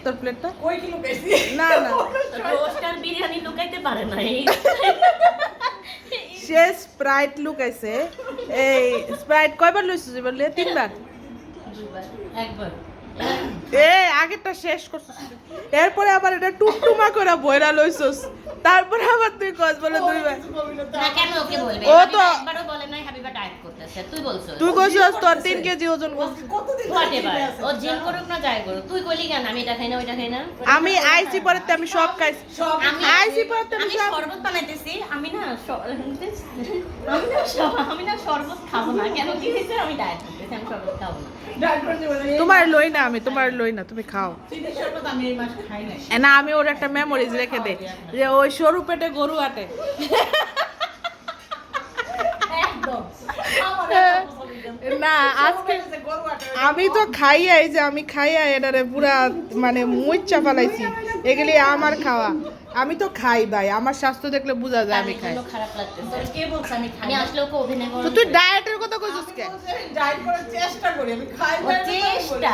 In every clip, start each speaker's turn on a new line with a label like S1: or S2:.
S1: তোর প্লেটটা
S2: কই কি লুকাইছি
S1: না না
S3: রোস্টার বিরিয়ানি লুকাইতে পারে না
S1: সে স্প্রাইট লুকাইছে এই স্প্রাইট কয়বার লইছিস বললে 3 বার
S3: একবার
S1: এ আগেরটা শেষ করছিস এরপরে আবার এটা টুকটুমা করে বইরা লইছস তারপরে আবার তুই কস বলে 2 বার
S3: না কেন ওকে বলবে
S1: ও
S3: ও
S1: তো-
S3: তো একবারও বলে নাই হাবিবা ডায়েট করতেছে তুই বলছস
S1: তুই কইছস তোর 3 কেজি ওজন করছিস।
S2: কতদিন
S3: হোয়াটএভার ও জিম করুক না যাই করুক তুই কইলি কেন আমি এটা খাই না ওইটা খাই না
S1: আমি আইছি পরেতে আমি সব খাইছি
S2: সব
S3: আমি
S1: আইছি পরেতে আমি
S3: আমি
S1: সব
S3: শরবত বানাইতেছি আমি না শরবত খাবো না কেন কি হয়েছে আমি ডায়েট করতেছি আমি শরবত খাবো না
S2: ডায়েট করতে বলে
S1: তোমার লই না আমি তোমার লই না তুমি খাও
S2: চিনি শরবত আমি এই মাস খাই নাই
S1: না আমি ওর একটা মেমোরিজ রেখে দে যে ওই সরু পেটে গরু আটে
S3: একদম
S2: আমার
S1: না আজকে আমি তো খাইয়া এই যে আমি খাইয়া এটারে পুরা মানে মুচ্চা ফালাইছি এগুলি আমার খাওয়া আমি তো খাই ভাই আমার স্বাস্থ্য দেখলে বোঝা যায় আমি খাই
S3: জন্য খারাপ লাগতেছে
S2: কে বলছ আমি খাই
S3: আমি আসলে ওকে অভিনয়
S1: তো
S3: করব
S1: তুই ডায়েটের কথা কইছিস কে
S2: ডায়েট করার চেষ্টা করি আমি খাই
S3: ও চেষ্টা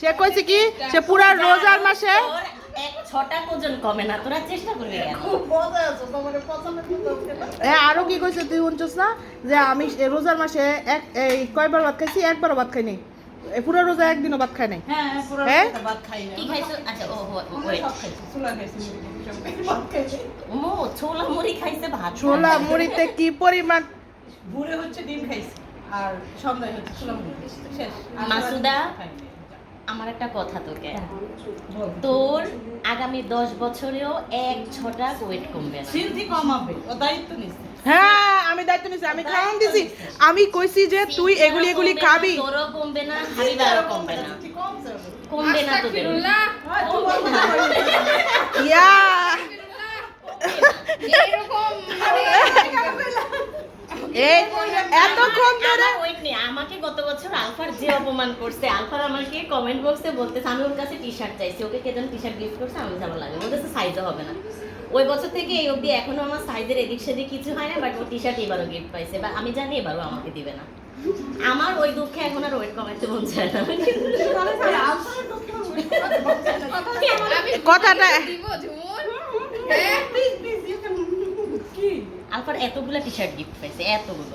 S1: সে কইছে কি সে পুরা রোজার মাসে
S3: তোর এক 6টা ওজন কমে না তোরা চেষ্টা করবি কেন
S2: খুব মজা আছে তোমার পছন্দ করতে
S1: আরো কি কইছে তুই শুনছস না যে আমি রোজার মাসে এই কয়বার ভাত খাইছি একবারও ভাত খাই নাই পুরো রোজা একদিনও ভাত খাই নাই
S2: হ্যাঁ পুরো
S1: হ্যাঁ?
S2: ভাত খাই না
S3: কি খাইছো আচ্ছা ও ওয়েট
S2: সব খাইছি চুলা খাইছি ভাত খাইছি
S3: ও ছোলা মুড়ি খাইছে ভাত
S1: ছোলা মুড়িতে কি পরিমাণ
S2: ভোরে হচ্ছে ডিম খাইছি আর সন্ধ্যায় হচ্ছে চুলা মুড়ি খাইছি শেষ আর
S3: মাসুদা?
S2: খাইনি।
S3: আমার একটা কথা তোকে
S2: বল।
S3: তোর আগামী 10 বছরেও 1-6টা ওয়েট কমবে না
S2: সিদ্ধি কমাবে ও দায়িত্ব নিচ্ছে
S1: হ্যাঁ আমি দায়িত্ব নিছি আমি খাওয়ান দিছি আমি কইছি যে তুই এগুলি এগুলি খাবি
S3: তোরও কমবে না হাবিবারও কমবে না
S2: কি কমছে
S3: কমবে না তোদের
S1: ইয়া এই এতক্ষণ ধরে
S3: আমার weight নেই। আমাকে গত বছর আলফার যে অপমান করছে আলফার আমাকে কমেন্ট বক্সে বলতেছে আমি ওর কাছে টি-শার্ট চাইছি ওকে কে যেন টি-শার্ট গিফট করছে আমি ভালো লাগে ওর কাছে সাইজও হবে না ওই বছর থেকে এই অবধি এখনো আমার সাইজের এদিক সেদিক কিছু হয় না বাট ও টি-শার্ট এবারও গিফট পাইছে বা আমি জানি এবারও আমাকে দিবে না আমার ওই দুঃখে এখন আর ওয়েট কমাতে মন চায় না
S1: কথাটা
S3: আলফার এতগুলো টি-শার্ট গিফট পাইছে এতগুলো